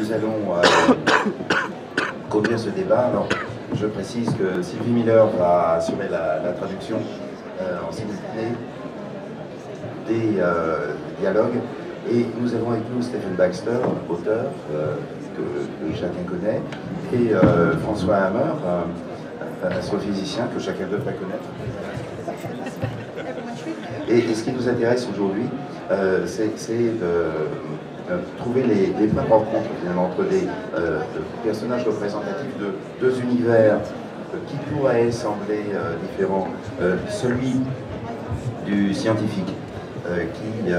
nous allons conduire ce débat. Alors, je précise que Sylvie Miller va assurer la traduction en simultané des dialogues. Et nous avons avec nous Stephen Baxter, auteur que chacun connaît, et François Hammer, un astrophysicien que chacun devrait connaître. Et ce qui nous intéresse aujourd'hui, c'est de trouver les points de rencontre finalement entre des personnages représentatifs de deux univers qui pourraient sembler différents. Celui du scientifique qui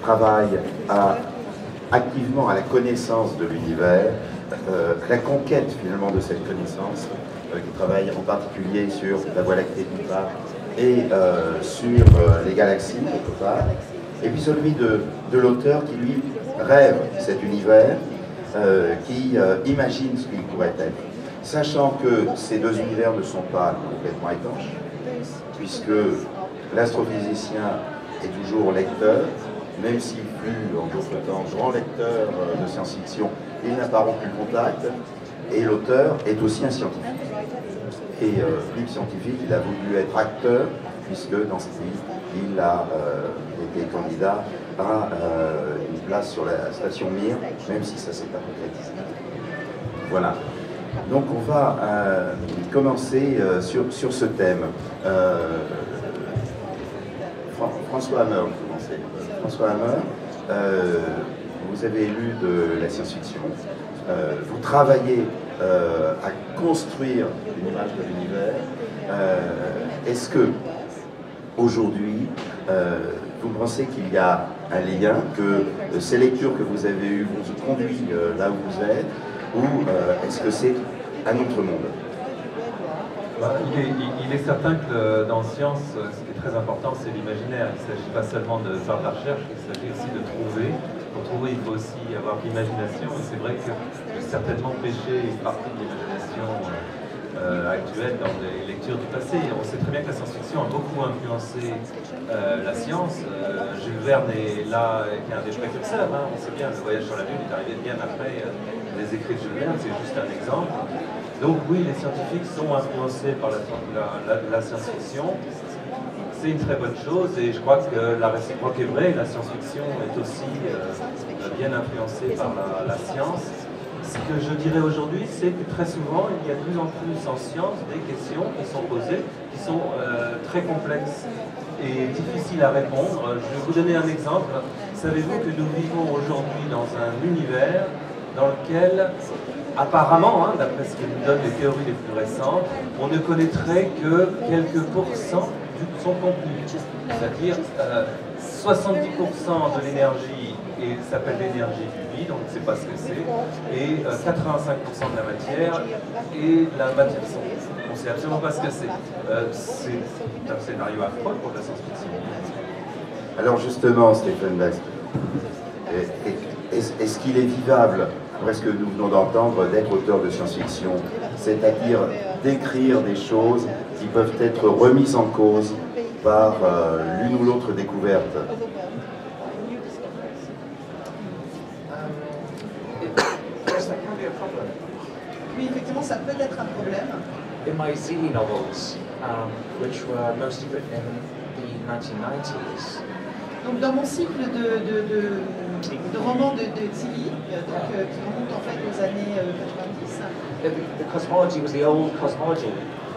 travaille activement à la connaissance de l'univers, la conquête finalement de cette connaissance, qui travaille en particulier sur la Voie lactée d'une part et sur les galaxies d'autre part, et puis celui de l'auteur qui lui rêve cet univers, qui imagine ce qu'il pourrait être, sachant que ces deux univers ne sont pas complètement étanches, puisque l'astrophysicien est toujours lecteur, même s'il fut en d'autres temps grand lecteur de science-fiction, il n'a pas rompu le contact, et l'auteur est aussi un scientifique. Et plus que scientifique, il a voulu être acteur, puisque dans ce pays, il a été candidat à une place sur la station Mir, même si ça s'est pas concrétisé. Voilà. Donc on va commencer sur ce thème. François Hammer, François Hammer, vous avez lu de la science-fiction, vous travaillez à construire une image de l'univers. Est-ce que aujourd'hui, vous pensez qu'il y a un lien, que ces lectures que vous avez eues vous ont conduit là où vous êtes, ou est-ce que c'est un autre monde? Il est certain que dans science, ce qui est très important, c'est l'imaginaire. Il ne s'agit pas seulement de faire de la recherche, il s'agit aussi de trouver. Pour trouver, il faut aussi avoir l'imagination. Et c'est vrai que j'ai certainement pêché une partie de l'imagination actuelle dans les lectures du passé. On sait très bien que la science-fiction a beaucoup influencé la science. Jules Verne est là, qui est un des précurseurs. On sait bien, le voyage sur la Lune est arrivé bien après les écrits de Jules Verne, c'est juste un exemple. Donc oui, les scientifiques sont influencés par la science-fiction. C'est une très bonne chose et je crois que la réciproque est vraie. La science-fiction est aussi bien influencée par la science. Ce que je dirais aujourd'hui, c'est que très souvent, il y a de plus en plus en science des questions qui sont posées, qui sont très complexes et difficiles à répondre. Je vais vous donner un exemple. Savez-vous que nous vivons aujourd'hui dans un univers dans lequel, apparemment, d'après ce que nous donnent les théories les plus récentes, on ne connaîtrait que quelques pourcents de son contenu. C'est-à-dire 70% de l'énergie s'appelle l'énergie du vide, on ne sait pas ce que c'est, et 85% de la matière et la matière sombre. On ne sait absolument pas ce que c'est. C'est un scénario affreux pour la science-fiction. Alors justement, Stephen Baxter, est-ce qu'il est vivable, après ce que nous venons d'entendre, d'être auteur de science-fiction, c'est-à-dire d'écrire des choses qui peuvent être remises en cause par l'une ou l'autre découverte? Oui, effectivement, ça peut être un problème. In my Zilli novels, which were mostly written in the 1990s. Donc dans mon cycle de romans de Zilli, qui remonte en fait aux années 90. The cosmology was the old cosmology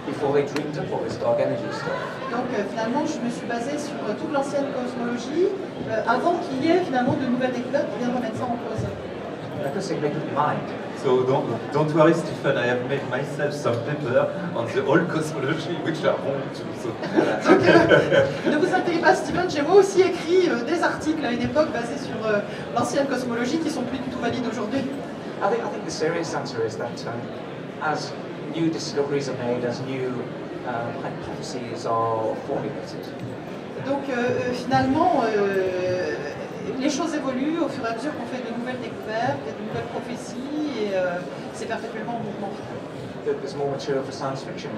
before they dreamed up all this dark energy stuff. Donc finalement, je me suis basée sur toute l'ancienne cosmologie avant qu'il y ait finalement de nouvelles découvertes qui viennent remettre ça en cause. I could say make up your mind. So don't worry, Stephen. I have made myself some paper on the old cosmology, which are wrong too. So. Donc, ne vous inquiétez pas, Stephen. J'ai moi aussi écrit des articles à une époque basés sur l'ancienne cosmologie qui sont plus du tout valides aujourd'hui. I think the serious answer is that as new discoveries are made, as new hypotheses are formulated. Donc finalement, les choses évoluent au fur et à mesure qu'on fait de nouvelles découvertes, de nouvelles prophéties, et c'est perpétuellement en mouvement. There's more material for science fiction.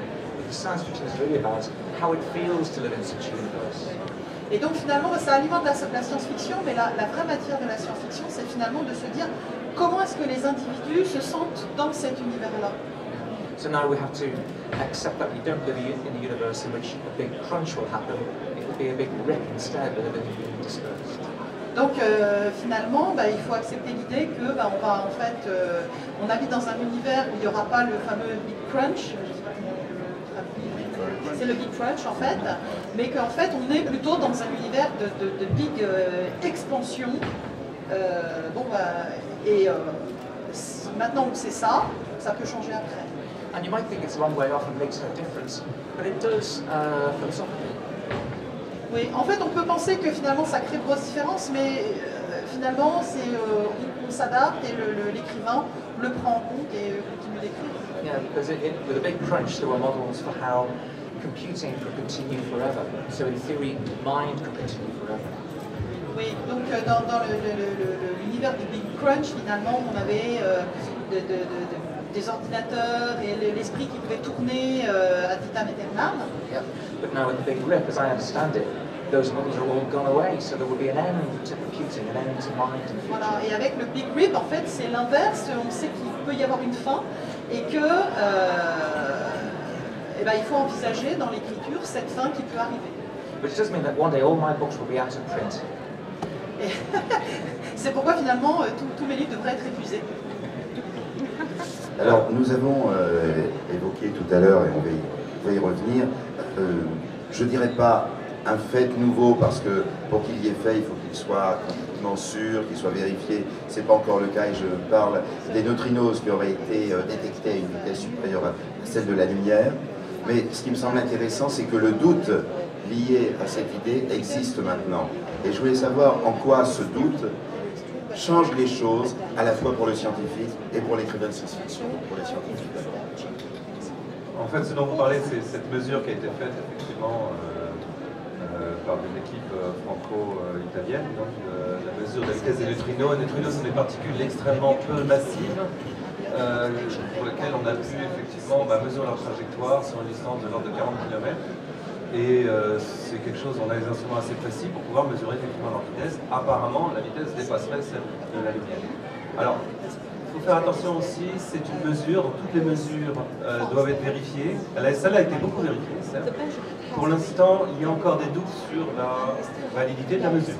Science fiction is really about how it feels to live in such a universe. Et donc finalement, ça alimente la science-fiction, mais la vraie matière de la science-fiction, c'est finalement de se dire comment est-ce que les individus se sentent dans cet univers-là. So now we have to accept that we don't live in a universe in which a big crunch will happen. It will be a big rip instead, with everything being dispersed. Donc finalement, il faut accepter l'idée que on va en fait, on habite dans un univers où il n'y aura pas le fameux Big Crunch, je sais pas comment c'est le Big Crunch en fait, mais qu'en fait on est plutôt dans un univers de big expansion. Maintenant c'est ça peut changer après. And you might think it's a long way off and makes no difference, but it does philosophically. Oui, en fait, on peut penser que finalement ça crée de grosses différences, mais finalement, on s'adapte et l'écrivain le prend en compte et continue d'écrire. Yeah, because with a big crunch, there were models for how computing could continue forever. So in theory, mind could continue forever. Oui, donc dans l'univers du Big Crunch, finalement, on avait des ordinateurs et l'esprit qui pouvait tourner ad vitam aeternam. Yeah. But now with the Big Rip, as I understand it, those models are all gone away, so there will be an end to computing, an end to mind in the future. Voilà, et avec le Big Rip, en fait, c'est l'inverse. On sait qu'il peut y avoir une fin et que il faut envisager dans l'écriture cette fin qui peut arriver. Which does mean that one day all my books will be out of print. C'est pourquoi finalement tous mes livres devraient être épuisés. Alors nous avons évoqué tout à l'heure, et on va y revenir, je ne dirais pas un fait nouveau, parce que pour qu'il y ait fait, il faut qu'il soit complètement sûr, qu'il soit vérifié. Ce n'est pas encore le cas, et je parle des neutrinos qui auraient été détectés à une vitesse supérieure à celle de la lumière. Mais ce qui me semble intéressant, c'est que le doute lié à cette idée existe maintenant. Et je voulais savoir en quoi ce doute change les choses, à la fois pour le scientifique et pour l'écrivain de science-fiction, pour les scientifiques. En fait, ce dont vous parlez, c'est cette mesure qui a été faite effectivement par une équipe franco-italienne, donc la mesure de la vitesse des neutrinos. Les neutrinos sont des particules extrêmement peu massives, pour lesquelles on a pu effectivement mesurer leur trajectoire sur une distance de l'ordre de 40 km. Et c'est quelque chose, on a des instruments assez précis pour pouvoir mesurer effectivement leur vitesse. Apparemment, la vitesse dépasserait celle de la lumière. Alors, il faut faire attention aussi, c'est une mesure, donc toutes les mesures doivent être vérifiées. Celle-là a été beaucoup vérifiée, certes. Pour l'instant, il y a encore des doutes sur la validité de la mesure.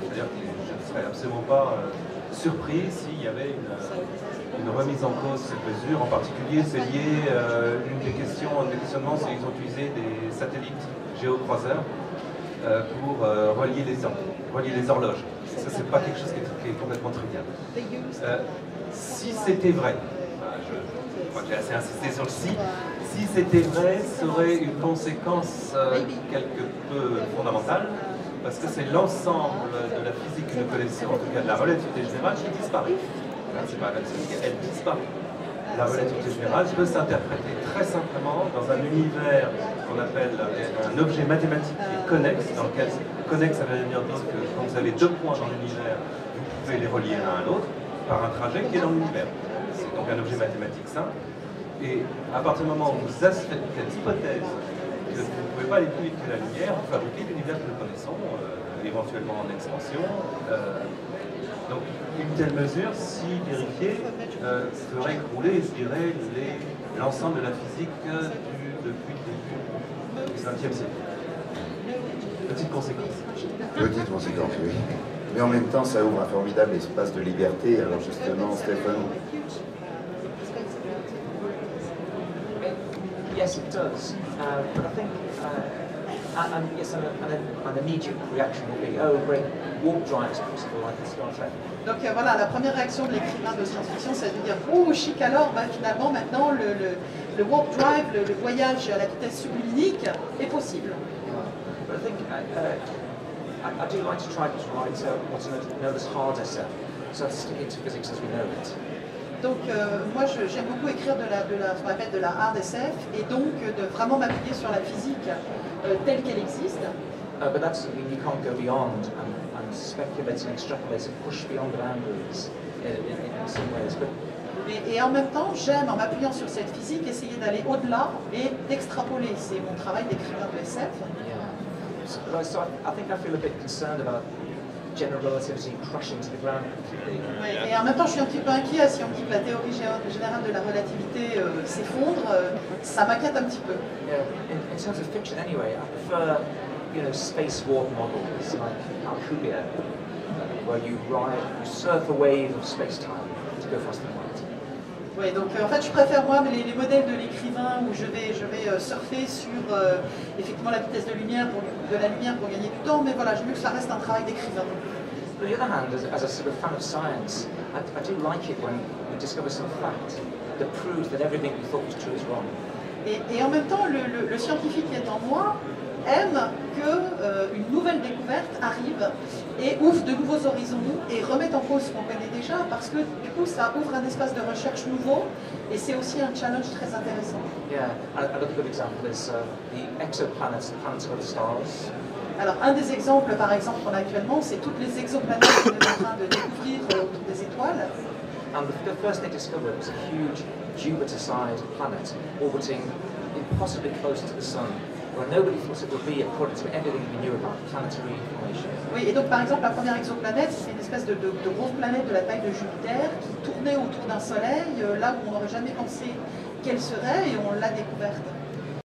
C'est-à-dire que je ne serais absolument pas surpris s'il y avait une remise en cause de cette mesure. En particulier, c'est lié, une des questionnements, c'est qu'ils ont utilisé des satellites géocroiseurs pour relier les horloges. Ça, c'est pas quelque chose qui est complètement trivial. Si c'était vrai, je crois que j'ai assez insisté sur le si c'était vrai, ça aurait une conséquence quelque peu fondamentale, parce que c'est l'ensemble de la physique que nous connaissons, en tout cas de la relativité générale, qui disparaît. C'est pas la physique, elle disparaît. La relativité générale peut s'interpréter très simplement dans un univers qu'on appelle un objet mathématique qui est connexe, dans lequel connexe, ça veut dire que quand vous avez deux points dans l'univers, vous pouvez les relier l'un à l'autre par un trajet qui est dans l'univers. C'est donc un objet mathématique simple. Et à partir du moment où vous faites cette hypothèse que vous ne pouvez aller plus vite que la lumière, vous fabriquez l'univers que nous connaissons, éventuellement en expansion. Donc une telle mesure, si vérifiée, ferait écrouler, je dirais, l'ensemble de la physique depuis le début du XXe siècle. Petite conséquence. Petite conséquence, oui. Mais en même temps, ça ouvre un formidable espace de liberté. Alors justement, Stéphane. Yes, it does. But I think, yes, an immediate reaction will be, oh, great, warp drive is possible, like in Star Trek. Donc voilà, la première réaction de l'écrivain de science-fiction, c'est de dire « Oh, chic alors, finalement, maintenant, le warp drive, le voyage à la vitesse subluminique est possible. » But I think I do like to try to write what's known as hard SF, so to stick it to physics as we know it. Donc moi j'aime beaucoup écrire ce qu'on appelle de la hard SF et donc de vraiment m'appuyer sur la physique telle qu'elle existe. But that's something you can't go beyond and speculate and extrapolate and push beyond the boundaries in some ways. But et en même temps, j'aime, en m'appuyant sur cette physique, essayer d'aller au-delà et d'extrapoler. C'est mon travail d'écrivain de SF. yeah. So I think I feel a bit concerned about general relativity crashing to the ground completely. Oui, et en même temps, je suis un petit peu inquiet si on me dit que la théorie générale de la relativité s'effondre, ça m'inquiète un petit peu. Yeah, in terms of fiction anyway, I prefer, space warp models like Alcubierre, where you surf a wave of space-time to go faster than light. Oui, donc en fait, je préfère moi les modèles de l'écrivain où je vais surfer sur effectivement la vitesse de la lumière pour gagner du temps, mais voilà, je veux que ça reste un travail d'écrivain. On the other hand, as a sort of fan of science, I do like it when we discover some fact that proves that everything we thought was true is wrong. Et en même temps, le scientifique qui est en moi aime qu'une nouvelle découverte arrive et ouvre de nouveaux horizons et remette en cause ce qu'on connaît déjà, parce que du coup ça ouvre un espace de recherche nouveau et c'est aussi un challenge très intéressant. Yeah, another good example is the exoplanets, the planets of other stars. Alors un des exemples par exemple qu'on a actuellement, c'est toutes les exoplanètes qu'on est en train de découvrir autour des étoiles. And the first they discovered was a huge Jupiter-sized planet orbiting impossibly close to the Sun, where nobody thought it would be according to everything we knew about planetary information. Oui, et donc par exemple la première exoplanète, c'est une espèce de grosse planète de la taille de Jupiter qui tournait autour d'un soleil, là où on n'aurait jamais pensé qu'elle serait, et on l'a découverte.